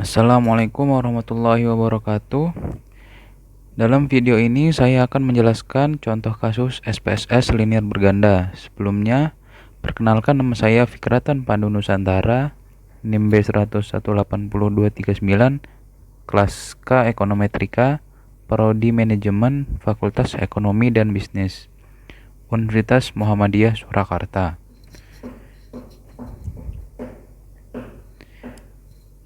Assalamualaikum warahmatullahi wabarakatuh. Dalam video ini saya akan menjelaskan contoh kasus SPSS linear berganda. Sebelumnya, perkenalkan, nama saya Fikratan Pandu Nusantara, NIM B1018239, kelas K Ekonometrika, Prodi Manajemen, Fakultas Ekonomi dan Bisnis, Universitas Muhammadiyah Surakarta.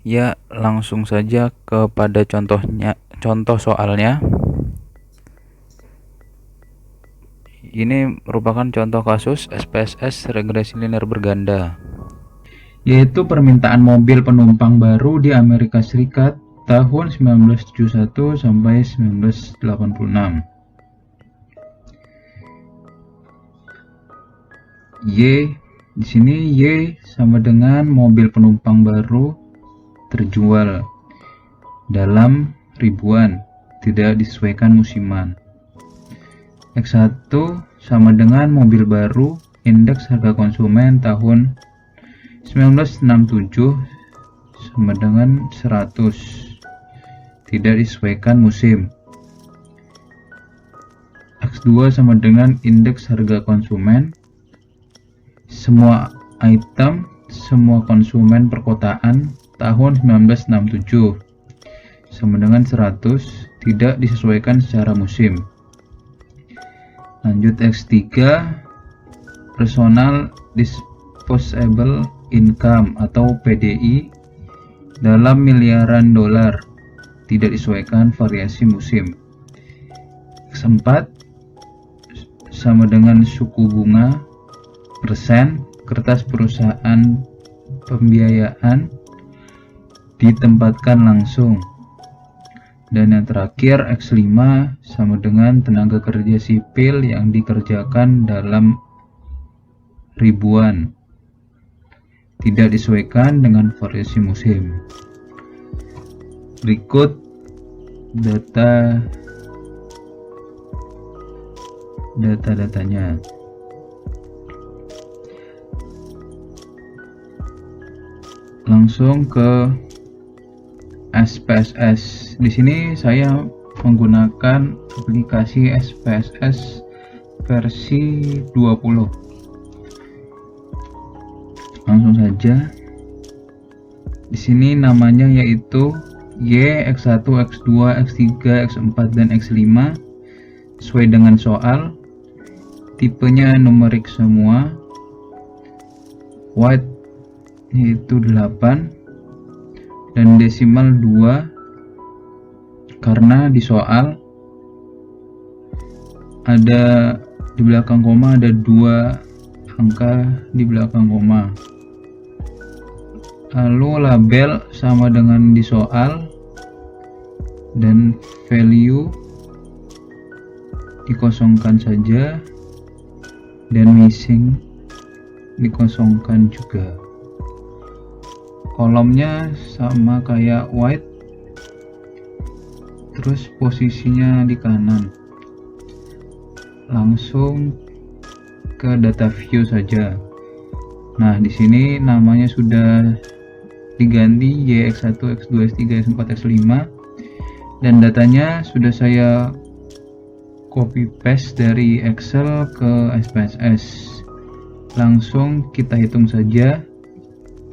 Ya, langsung saja kepada contoh soalnya. Ini merupakan contoh kasus SPSS regresi linear berganda, yaitu permintaan mobil penumpang baru di Amerika Serikat tahun 1971 sampai 1986. Y di sini Y sama dengan mobil penumpang baru terjual dalam ribuan, tidak disesuaikan musiman. X1 sama dengan mobil baru, indeks harga konsumen tahun 1967 sama dengan 100, tidak disesuaikan musim. X2 sama dengan indeks harga konsumen semua item, semua konsumen perkotaan tahun 1967 sama dengan 100, tidak disesuaikan secara musim. Lanjut X3, personal disposable income atau PDI dalam miliaran dolar, tidak disesuaikan variasi musim. X4 sama dengan suku bunga persen, kertas perusahaan pembiayaan ditempatkan langsung. Dan yang terakhir X5 sama dengan tenaga kerja sipil yang dikerjakan dalam ribuan, tidak disesuaikan dengan variasi musim. Berikut datanya. Langsung ke SPSS. Di sini saya menggunakan aplikasi SPSS versi 20. Langsung saja. Di sini namanya yaitu Y, X1, X2, X3, X4 dan X5 sesuai dengan soal. Tipenya numerik semua. White yaitu 8 dan desimal 2, karena di soal ada di belakang koma ada 2 angka di belakang koma. Lalu label sama dengan di soal dan value dikosongkan saja dan missing dikosongkan juga. Kolomnya sama kayak white, terus posisinya di kanan. Langsung ke data view saja. Nah, di sini namanya sudah diganti Y, X1, X2, X3, X4, X5, dan datanya sudah saya copy paste dari Excel ke SPSS. Langsung kita hitung saja.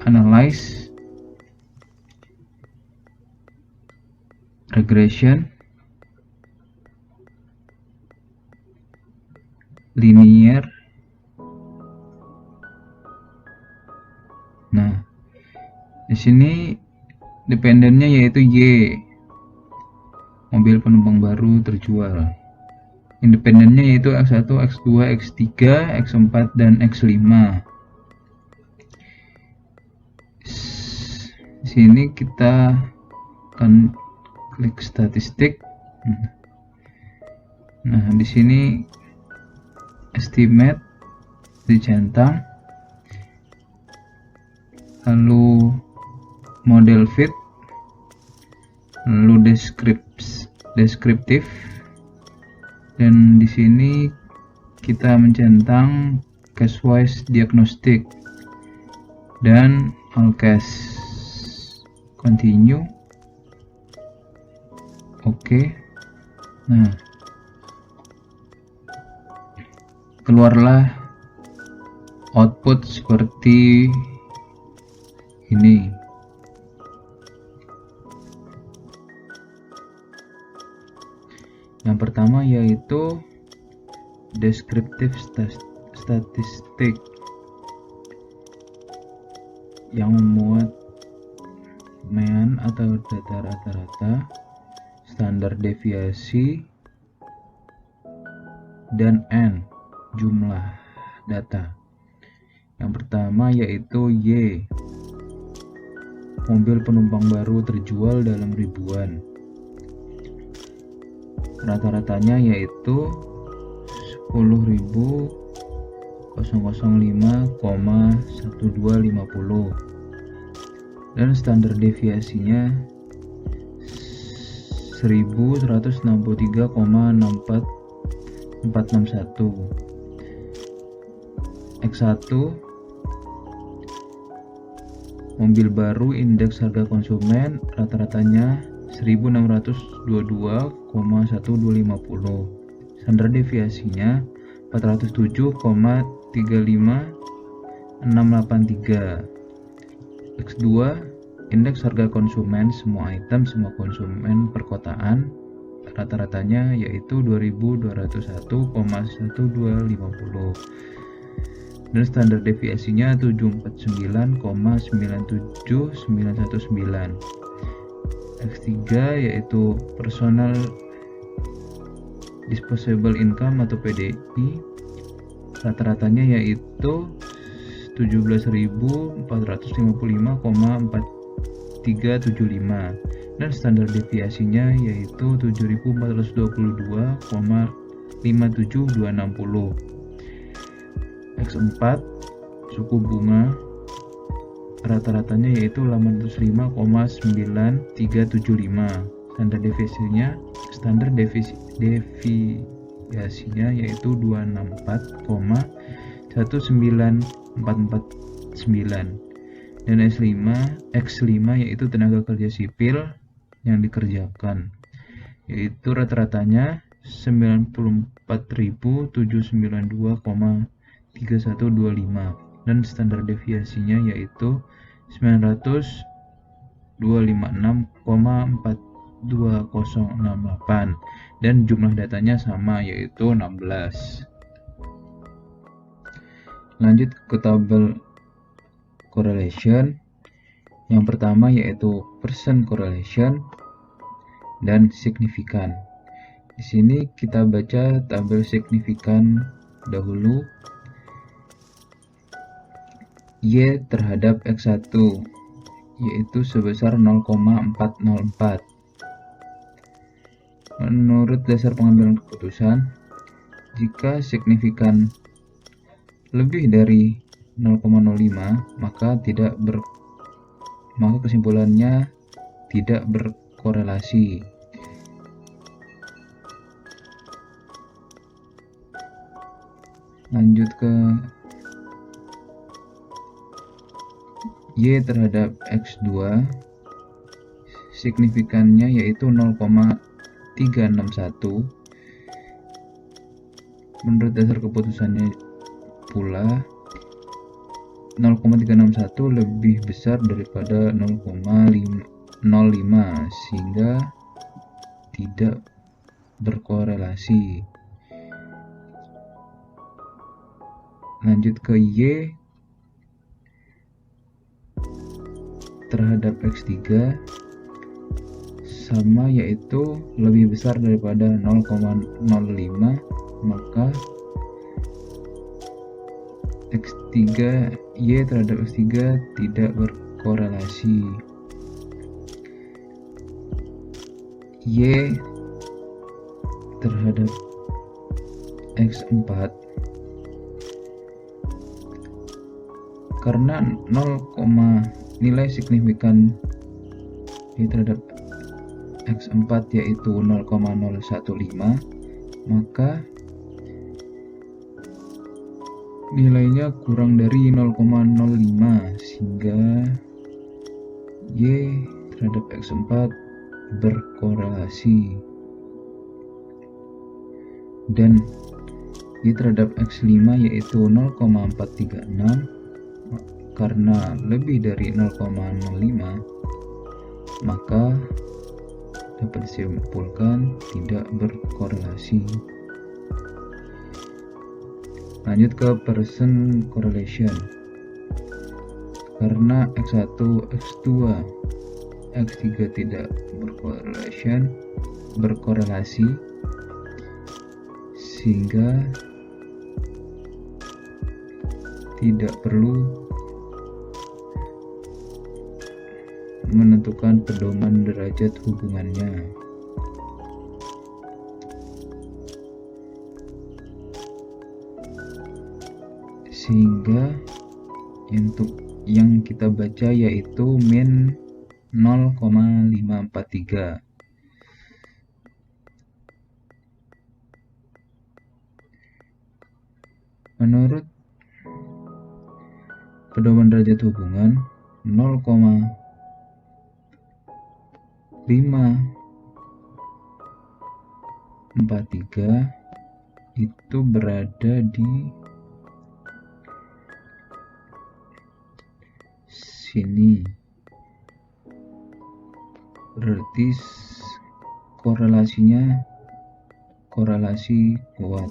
Analyze, regression, linear. Nah, di sini dependennya yaitu Y, mobil penumpang baru terjual. Independennya yaitu X1, X2, X3, X4 dan X5. Di sini kita akan klik statistik. Nah, di sini estimate dicentang, lalu model fit, lalu deskriptif, dan di sini kita mencentang case wise diagnostic dan all case. Continue. Oke. Nah, keluarlah output seperti ini. Yang pertama yaitu descriptive statistik yang memuat mean atau data rata-rata, standar deviasi, dan n jumlah data. Yang pertama yaitu Y, mobil penumpang baru terjual dalam ribuan. Rata-ratanya yaitu 10.005,1250 dan standar deviasinya 1163,461. X1, mobil baru indeks harga konsumen rata-ratanya 1622,1250. Standar deviasinya 407,35683. X2, indeks harga konsumen semua item semua konsumen perkotaan rata-ratanya yaitu 2201,1250 dan standar deviasinya 749,97919. X3 yaitu personal disposable income atau PDI rata-ratanya yaitu 17.455,4375 dan standar deviasinya yaitu 7.422,57260. X4 suku bunga rata-ratanya yaitu 805,9375. Standar deviasinya yaitu 264,19449 dan X5 yaitu tenaga kerja sipil yang dikerjakan yaitu rata-ratanya 94.792,3125 dan standar deviasinya yaitu 900.256,4068 dan jumlah datanya sama yaitu 16. Lanjut ke tabel correlation. Yang pertama yaitu percent correlation dan signifikan. Di sini kita baca tabel signifikan dahulu. Y terhadap X1 yaitu sebesar 0,404. Menurut dasar pengambilan keputusan, jika signifikan lebih dari 0,05 maka kesimpulannya tidak berkorelasi. Lanjut ke Y terhadap X2, signifikannya yaitu 0,361. Menurut dasar keputusannya pula 0,361 lebih besar daripada 0,05 sehingga tidak berkorelasi. Lanjut ke Y terhadap X3 sama yaitu lebih besar daripada 0,05 maka Y terhadap X3 tidak berkorelasi. Y terhadap X4 karena nilai signifikan Y terhadap X4 yaitu 0,015 maka nilainya kurang dari 0,05 sehingga Y terhadap X4 berkorelasi, dan Y terhadap X5 yaitu 0,436 karena lebih dari 0,05, maka dapat disimpulkan tidak berkorelasi. Lanjut ke Pearson correlation. Karena X1, X2, X3 tidak berkorelasi, sehingga tidak perlu menentukan pedoman derajat hubungannya. Sehingga untuk yang kita baca yaitu min 0,543. Menurut pedoman derajat hubungan, 0,543 itu berada di sini, berarti korelasi kuat,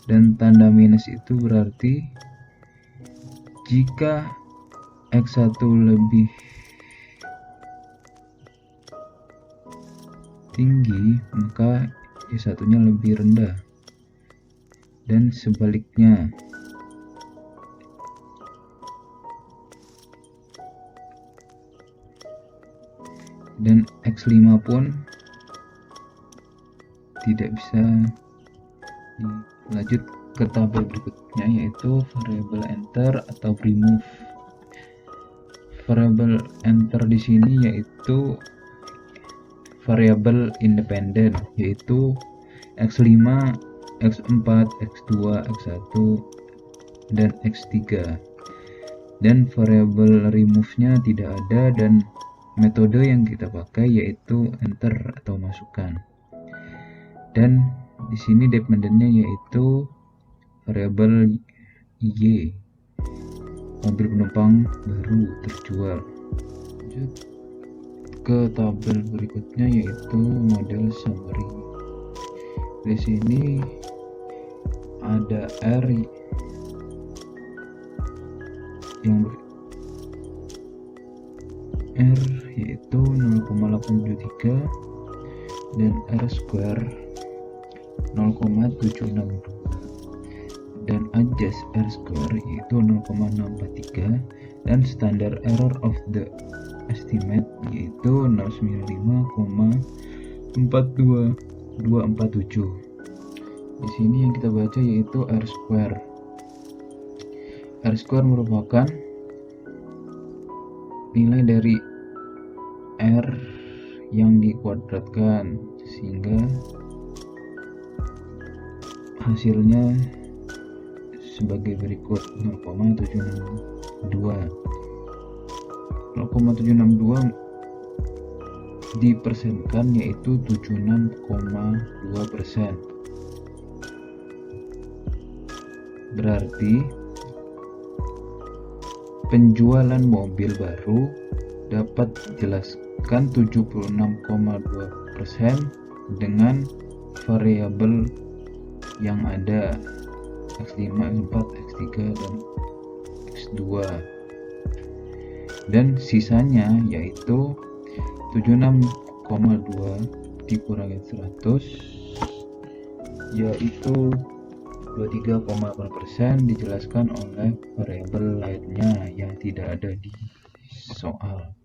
dan tanda minus itu berarti jika X1 lebih tinggi maka Y1 nya lebih rendah, dan sebaliknya. Dan X5 pun tidak bisa. Lanjut ke tabel berikutnya yaitu variable enter atau remove. Variable enter di sini yaitu variabel independen, yaitu X5, X4, X2, X1, dan X3. Dan variabel remove-nya tidak ada, dan metode yang kita pakai yaitu enter atau masukkan. Dan di sini dependennya yaitu variabel Y, mobil penumpang baru terjual. Lanjut ke tabel berikutnya yaitu model summary. Di sini ada R yang yaitu 0,873 dan R square 0,762 dan adjust R square yaitu 0,643 dan standard error of the estimate yaitu 095,42247. Di sini yang kita baca yaitu R square. R square merupakan nilai dari R yang dikuadratkan, sehingga hasilnya sebagai berikut: 0,762 dipersenkan yaitu 76,2%. Berarti penjualan mobil baru dapat dijelaskan 76,2% dengan variabel yang ada X5, X4, X3, dan X2, dan sisanya yaitu 76,2 dikurangi 100 yaitu 23,8% dijelaskan oleh variabel lainnya yang tidak ada di soal.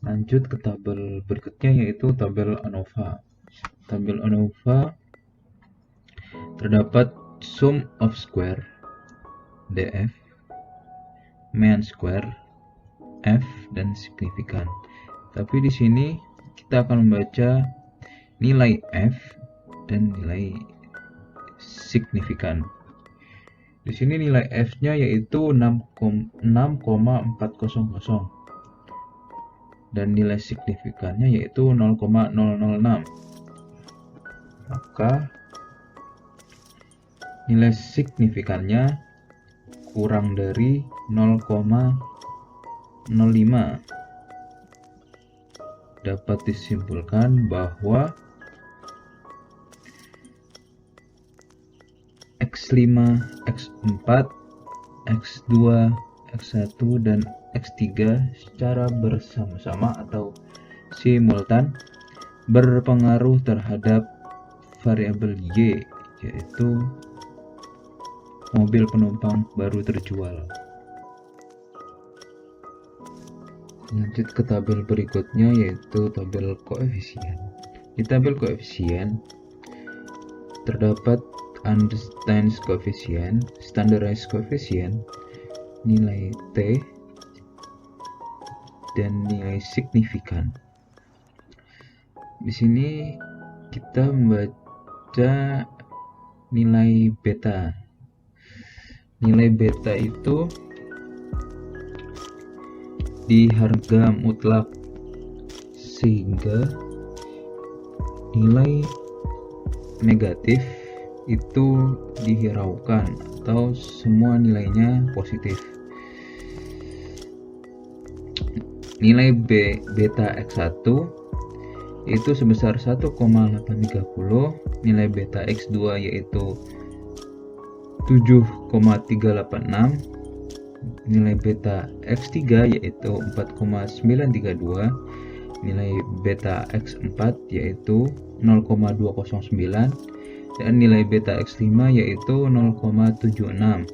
Lanjut ke tabel berikutnya yaitu tabel ANOVA. Tabel ANOVA terdapat sum of square DF, mean square F, dan signifikan. Tapi di sini kita akan membaca nilai F dan nilai signifikan. Di sini nilai F-nya yaitu 6,400 dan nilai signifikannya yaitu 0,006. Maka nilai signifikannya kurang dari 0,05. Dapat disimpulkan bahwa X5, X4, X2, X1, dan X3 secara bersama-sama atau simultan berpengaruh terhadap variabel Y, yaitu mobil penumpang baru terjual. Lanjut ke tabel berikutnya, yaitu tabel koefisien. Di tabel koefisien terdapat Einstein's coefficient, standardized coefficient, nilai T, dan nilai signifikan. Di sini kita membaca nilai beta. Nilai beta itu di harga mutlak, sehingga nilai negatif itu dihiraukan atau semua nilainya positif. Nilai beta X1 itu sebesar 1,830, nilai beta X2 yaitu 7,386, nilai beta X3 yaitu 4,932, nilai beta X4 yaitu 0,209, dan nilai beta X5 yaitu 0,76.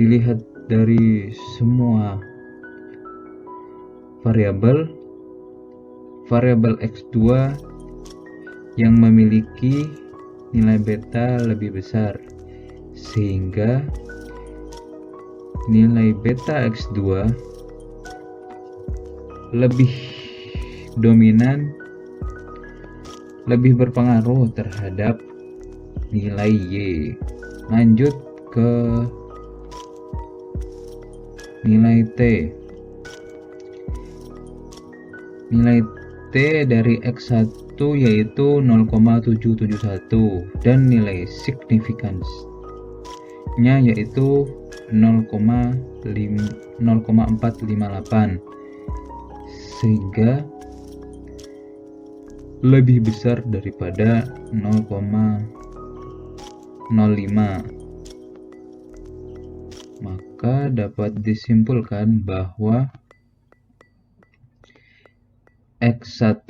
Dilihat dari semua variabel X2 yang memiliki nilai beta lebih besar, sehingga nilai beta X2 lebih dominan, lebih berpengaruh terhadap nilai Y. Lanjut ke nilai T. Nilai T dari X1 yaitu 0,771 dan nilai signifikannya yaitu 0,458, sehingga lebih besar daripada 0,05. Maka dapat disimpulkan bahwa X1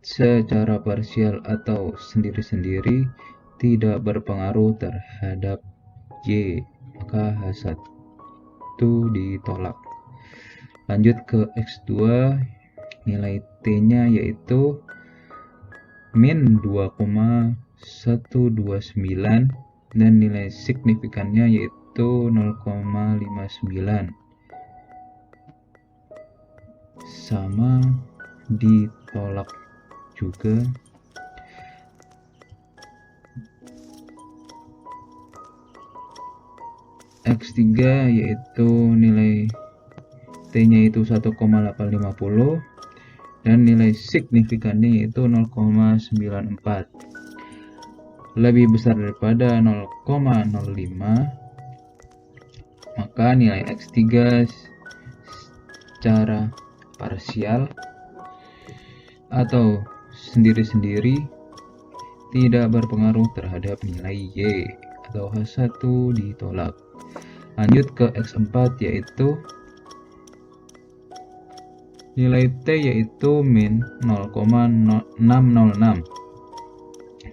secara parsial atau sendiri-sendiri tidak berpengaruh terhadap Y, maka H1 ditolak. Lanjut ke X2, nilai T-nya yaitu min 2,129 dan nilai signifikannya yaitu 0,59. Sama ditolak juga. X3 yaitu nilai T-nya itu 1,850 dan nilai signifikannya yaitu 0,94, lebih besar daripada 0,05. Maka nilai X3 secara parsial atau sendiri-sendiri tidak berpengaruh terhadap nilai Y atau H1 ditolak. Lanjut ke X4 yaitu nilai T yaitu min 0,606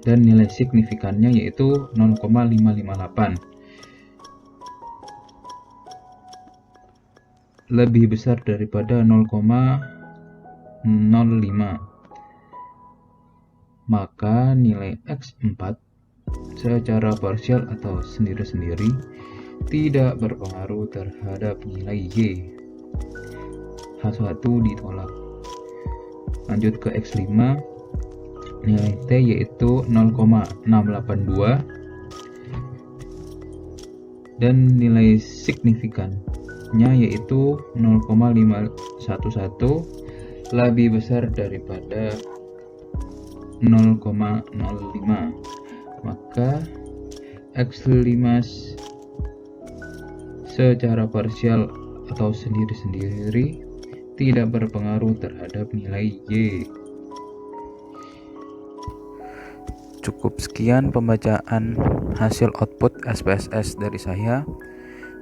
dan nilai signifikannya yaitu 0,558, lebih besar daripada 0,05. Maka nilai X4 secara parsial atau sendiri-sendiri tidak berpengaruh terhadap nilai Y. H1 ditolak. Lanjut ke X5, nilai T yaitu 0,682 dan nilai signifikan nya yaitu 0,511 lebih besar daripada 0,05, maka X5 secara parsial atau sendiri-sendiri tidak berpengaruh terhadap nilai Y. Cukup sekian pembacaan hasil output SPSS dari saya.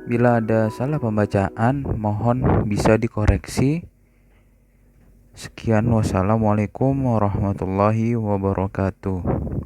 Bila ada salah pembacaan, mohon bisa dikoreksi. Sekian, wassalamualaikum warahmatullahi wabarakatuh.